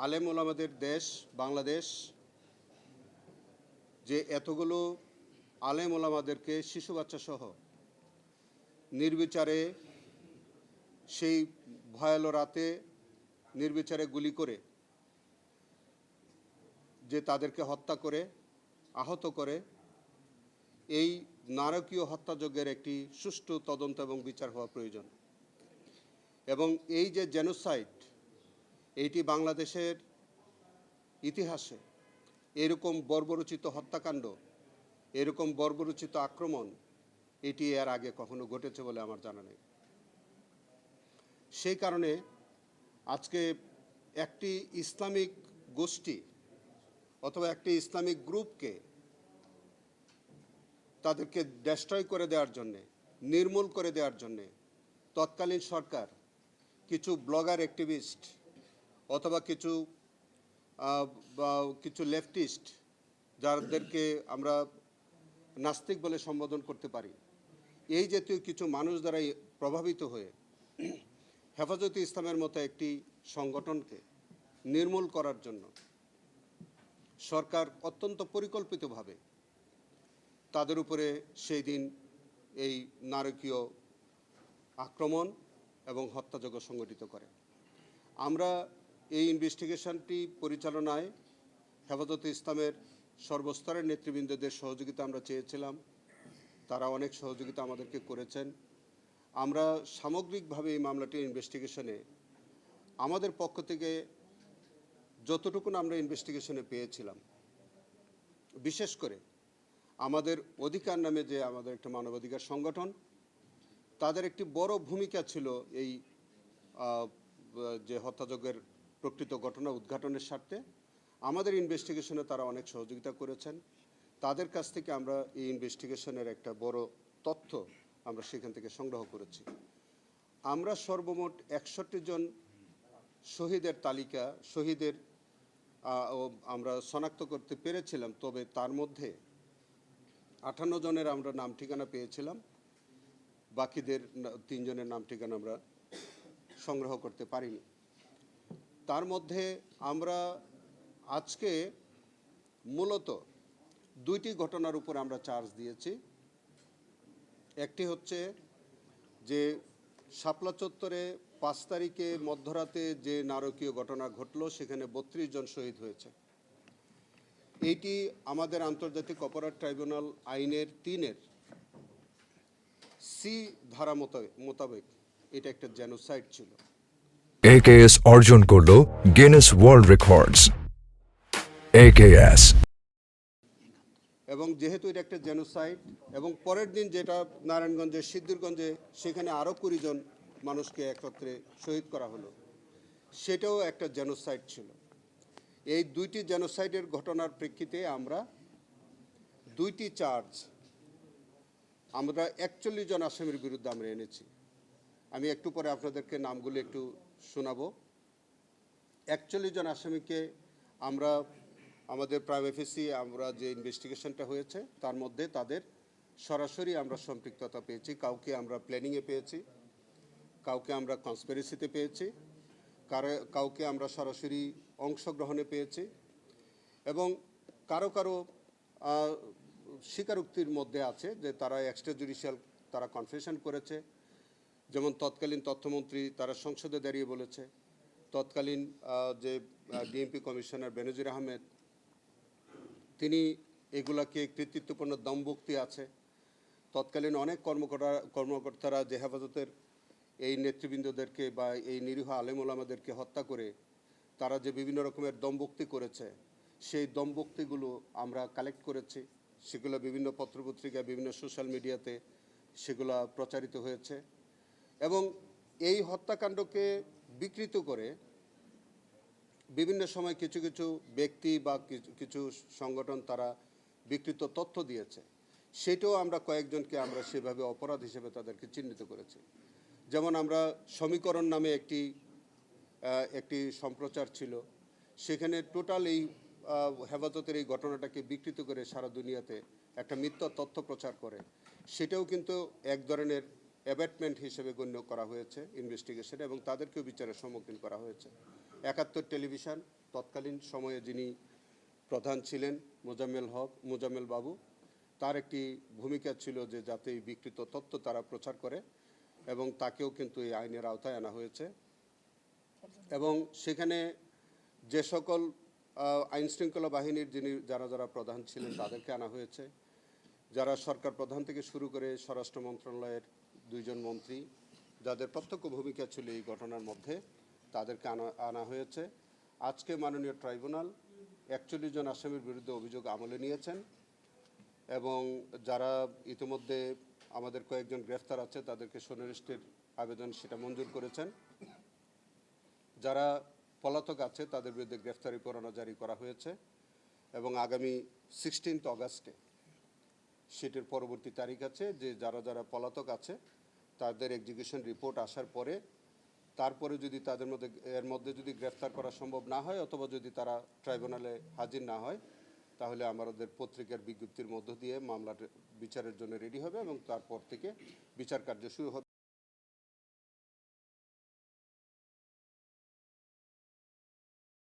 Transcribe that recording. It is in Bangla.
আলেম ওলামাদের দেশ বাংলাদেশ, যে এতগুলো আলেম ওলামাদেরকে শিশু বাচ্চা সহ নির্বিচারে সেই ভয়ালো রাতে নির্বিচারে গুলি করে যে তাদেরকে হত্যা করে আহত করে, এই নারকীয় হত্যাযজ্ঞের একটি সুষ্ঠু তদন্ত এবং বিচার হওয়া প্রয়োজন। এবং এই যে জেনোসাইড, এইটি বাংলাদেশের ইতিহাসে এরকম বর্বরোচিত হত্যাকাণ্ড, এরকম বর্বরোচিত আক্রমণ এটি এর আগে কখনো ঘটেছে বলে আমার জানা নেই। সেই কারণে আজকে একটি ইসলামিক গোষ্ঠী অথবা একটি ইসলামিক গ্রুপকে তাদেরকে ডেস্ট্রয় করে দেওয়ার জন্যে, নির্মূল করে দেওয়ার জন্যে তৎকালীন সরকার কিছু ব্লগার অ্যাক্টিভিস্ট অথবা কিছু লেফটিস্ট, যাদেরকে আমরা নাস্তিক বলে সম্বোধন করতে পারি, এই জাতীয় কিছু মানুষ দ্বারা প্রভাবিত হয়ে হেফাজতে ইসলামের মতো একটি সংগঠনকে নির্মূল করার জন্য সরকার অত্যন্ত পরিকল্পিতভাবে তাদের উপরে সেই দিন এই নারকীয় আক্রমণ এবং হত্যাযজ্ঞ সংগঠিত করে। আমরা এই ইনভেস্টিগেশনটি পরিচালনায় হেফাজতে ইসলামের সর্বস্তরের নেতৃবৃন্দদের সহযোগিতা আমরা চেয়েছিলাম, তারা অনেক সহযোগিতা আমাদেরকে করেছেন। আমরা সামগ্রিকভাবে এই মামলাটির ইনভেস্টিগেশনে আমাদের পক্ষ থেকে যতটুকু আমরা ইনভেস্টিগেশনে পেয়েছিলাম, বিশেষ করে আমাদের অধিকার নামে যে আমাদের একটা মানবাধিকার সংগঠন, তাদের একটি বড় ভূমিকা ছিল এই যে হত্যাযজ্ঞের প্রকৃত ঘটনা উদ্ঘাটনের স্বার্থে। আমাদের ইনভেস্টিগেশনে তারা অনেক সহযোগিতা করেছেন। তাদের কাছ থেকে আমরা এই ইনভেস্টিগেশনের একটা বড় তথ্য আমরা সেখান থেকে সংগ্রহ করেছি। আমরা সর্বমোট 61 জন শহীদের তালিকা আমরা শনাক্ত করতে পেরেছিলাম, তবে তার মধ্যে 58 জনের আমরা নাম ঠিকানা পেয়েছিলাম, বাকিদের 3 জনের নাম ঠিকানা আমরা সংগ্রহ করতে পারিনি। তার মধ্যে আমরা আজকে মূলত 2টি ঘটনার উপর আমরা চার্জ দিয়েছি। একটি হচ্ছে যে শাপলা চত্বরে 5 তারিখে মধ্যরাতে যে নারকীয় ঘটনা ঘটল, সেখানে 32 জন শহীদ হয়েছে। এইটি আমাদের আন্তর্জাতিক অপরাধ ট্রাইব্যুনাল আইনের 3-এর সি ধারা মোতাবেক এটা একটা জেনোসাইড ছিল। AKS অর্জন করল গিনেস ওয়ার্ল্ড রেকর্ডস। AKS এবং যেহেতু এটা একটা জেনোসাইড, এবং পরের দিন যেটা নারায়ণগঞ্জের সিদ্ধিরগঞ্জে সেখানে আরও 20 জন মানুষকে একত্রে শহীদ করা হলো, সেটাও একটা জেনোসাইড ছিল। এই 2টি জেনোসাইডের ঘটনার প্রেক্ষিতে আমরা 2টি চার্জ আমরা 41 জন আসামির বিরুদ্ধে আমরা এনেছি। আমি একটু পরে আপনাদেরকে নামগুলো একটু শোনাবো। 41 জন আসামিকে আমরা আমাদের প্রাইম এফএসি আমরা যে ইনভেস্টিগেশনটা হয়েছে তার মধ্যে তাদের সরাসরি আমরা সম্পৃক্ততা পেয়েছি। কাউকে আমরা প্ল্যানিংয়ে পেয়েছি, কাউকে আমরা কনস্পিরেসিতে পেয়েছি, কাউকে আমরা সরাসরি অংশগ্রহণে পেয়েছি, এবং কারো স্বীকারোক্তির মধ্যে আছে যে তারা এক্সট্রা জুডিশিয়াল তারা কনফেশন করেছে। যেমন তৎকালীন তথ্যমন্ত্রী তারা সংসদে দাঁড়িয়ে বলেছে, তৎকালীন যে ডিএমপি কমিশনার বেনজির আহমেদ তিনি এগুলাকে কৃতিত্বপূর্ণ দমভক্তি আছে। তৎকালীন অনেক কর্মকর্তারা যে হেফাজতের এই নেতৃবৃন্দদেরকে বা এই নিরীহ আলেম ওলামাদেরকে হত্যা করে তারা যে বিভিন্ন রকমের দমভক্তি করেছে, সেই দমভক্তিগুলো আমরা কালেক্ট করেছি। সেগুলো বিভিন্ন পত্রপত্রিকা, বিভিন্ন সোশ্যাল মিডিয়াতে সেগুলো প্রচারিত হয়েছে, এবং এই হত্যাকাণ্ডকে বিকৃত করে বিভিন্ন সময় কিছু ব্যক্তি বা কিছু সংগঠন তারা বিকৃত তথ্য দিয়েছে। সেটাও আমরা কয়েকজনকে আমরা সেভাবে অপরাধ হিসেবে তাদেরকে চিহ্নিত করেছি। যেমন আমরা সমীকরণ নামে একটি সম্প্রচার ছিল, সেখানে টোটাল এই হেফাজতের এই ঘটনাটাকে বিকৃত করে সারা দুনিয়াতে একটা মিথ্যা তথ্য প্রচার করে, সেটাও কিন্তু এক ধরনের অ্যাবেটমেন্ট হিসেবে গণ্য করা হয়েছে ইনভেস্টিগেশনে, এবং তাদেরকেও বিচারের সম্মুখীন করা হয়েছে। 71 টেলিভিশন তৎকালীন সময়ে যিনি প্রধান ছিলেন মোজাম্মেল বাবু, তার একটি ভূমিকা ছিল যে যাতে এই বিকৃত তথ্য তারা প্রচার করে, এবং তাকেও কিন্তু এই আইনের আওতায় আনা হয়েছে। এবং সেখানে যে সকল আইনশৃঙ্খলা বাহিনীর যারা প্রধান ছিলেন তাদেরকে আনা হয়েছে, যারা সরকার প্রধান থেকে শুরু করে স্বরাষ্ট্র মন্ত্রণালয়ের 2 জন মন্ত্রী যাদের প্রত্যক্ষ ভূমিকা ছিল এই ঘটনার মধ্যে, তাদেরকে আনা হয়েছে। আজকে মাননীয় ট্রাইব্যুনাল 41 জন আসামির বিরুদ্ধে অভিযোগ আমলে নিয়েছেন, এবং যারা ইতিমধ্যে আমাদের কয়েকজন গ্রেফতার আছে তাদেরকে সুনির্দিষ্টের আবেদন সেটা মঞ্জুর করেছেন। যারা পলাতক আছে তাদের বিরুদ্ধে গ্রেফতারি পরোয়ানা জারি করা হয়েছে, এবং আগামী 16 অগাস্টে সেটির পরবর্তী তারিখ আছে যে যারা পলাতক আছে তাদের এক্সিকিউশন রিপোর্ট আসার পরে তারপরে যদি এর মধ্যে যদি গ্রেফতার করা সম্ভব না হয় অথবা যদি তারা ট্রাইব্যুনালে হাজির না হয়, তাহলে আমাদের পত্রিকার বিজ্ঞপ্তির মধ্য দিয়ে মামলাটা বিচারের জন্য রেডি হবে এবং তারপর থেকে বিচার কার্য শুরু হবে।